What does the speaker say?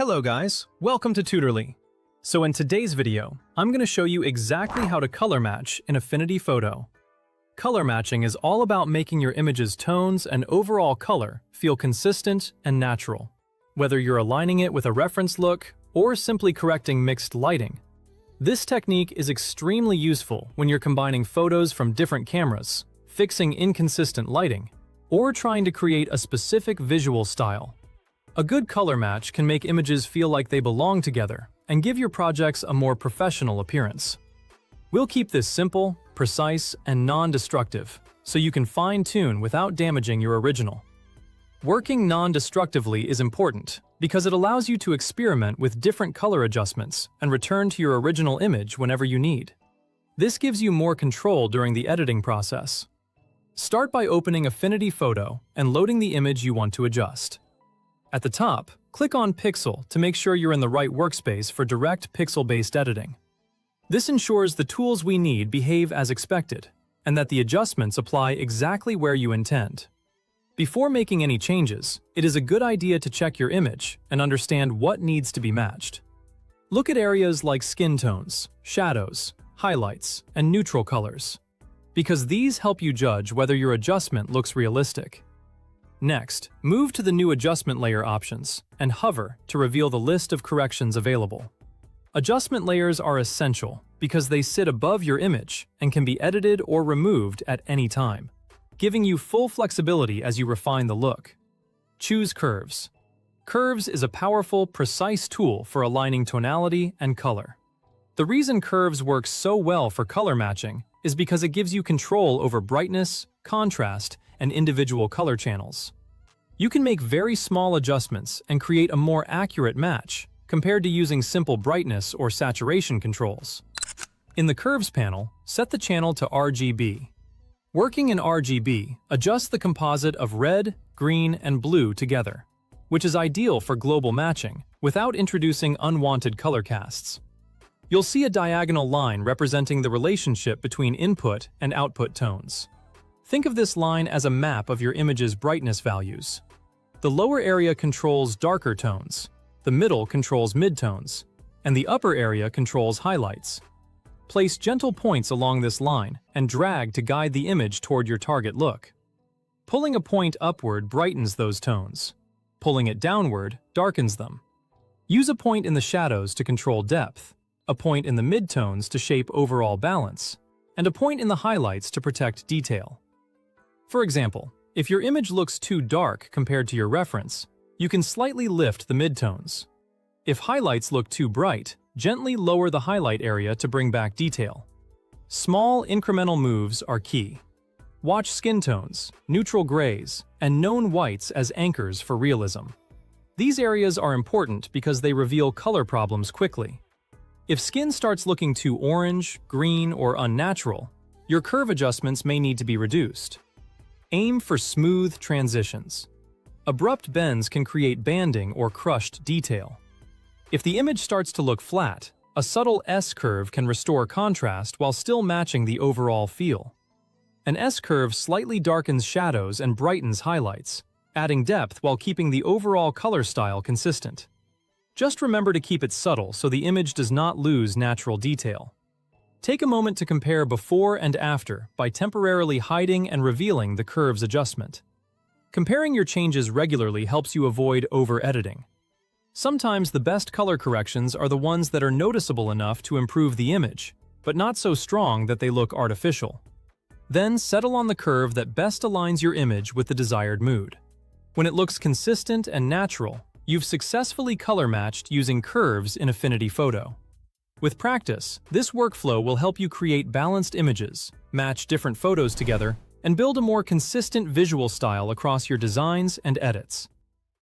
Hello guys, welcome to Tutorly. So in today's video, I'm going to show you exactly how to color match in Affinity Photo. Color matching is all about making your image's tones and overall color feel consistent and natural. Whether you're aligning it with a reference look or simply correcting mixed lighting. This technique is extremely useful when you're combining photos from different cameras, fixing inconsistent lighting, or trying to create a specific visual style. A good color match can make images feel like they belong together and give your projects a more professional appearance. We'll keep this simple, precise, and non-destructive, so you can fine-tune without damaging your original. Working non-destructively is important because it allows you to experiment with different color adjustments and return to your original image whenever you need. This gives you more control during the editing process. Start by opening Affinity Photo and loading the image you want to adjust. At the top, click on Pixel to make sure you're in the right workspace for direct pixel-based editing. This ensures the tools we need behave as expected, and that the adjustments apply exactly where you intend. Before making any changes, it is a good idea to check your image and understand what needs to be matched. Look at areas like skin tones, shadows, highlights, and neutral colors, because these help you judge whether your adjustment looks realistic. Next, move to the new adjustment layer options and hover to reveal the list of corrections available. Adjustment layers are essential because they sit above your image and can be edited or removed at any time, giving you full flexibility as you refine the look. Choose Curves. Curves is a powerful, precise tool for aligning tonality and color. The reason curves work so well for color matching is because it gives you control over brightness, contrast, and individual color channels. You can make very small adjustments and create a more accurate match compared to using simple brightness or saturation controls. In the Curves panel, set the channel to RGB. Working in RGB, adjust the composite of red, green, and blue together, which is ideal for global matching without introducing unwanted color casts. You'll see a diagonal line representing the relationship between input and output tones. Think of this line as a map of your image's brightness values. The lower area controls darker tones, the middle controls midtones, and the upper area controls highlights. Place gentle points along this line and drag to guide the image toward your target look. Pulling a point upward brightens those tones. Pulling it downward darkens them. Use a point in the shadows to control depth, a point in the midtones to shape overall balance, and a point in the highlights to protect detail. For example, if your image looks too dark compared to your reference, you can slightly lift the midtones. If highlights look too bright, gently lower the highlight area to bring back detail. Small, incremental moves are key. Watch skin tones, neutral grays, and known whites as anchors for realism. These areas are important because they reveal color problems quickly. If skin starts looking too orange, green, or unnatural, your curve adjustments may need to be reduced. Aim for smooth transitions. Abrupt bends can create banding or crushed detail. If the image starts to look flat, a subtle S-curve can restore contrast while still matching the overall feel. An S-curve slightly darkens shadows and brightens highlights, adding depth while keeping the overall color style consistent. Just remember to keep it subtle so the image does not lose natural detail. Take a moment to compare before and after by temporarily hiding and revealing the curves adjustment. Comparing your changes regularly helps you avoid over-editing. Sometimes the best color corrections are the ones that are noticeable enough to improve the image, but not so strong that they look artificial. Then settle on the curve that best aligns your image with the desired mood. When it looks consistent and natural, you've successfully color matched using curves in Affinity Photo. With practice, this workflow will help you create balanced images, match different photos together, and build a more consistent visual style across your designs and edits.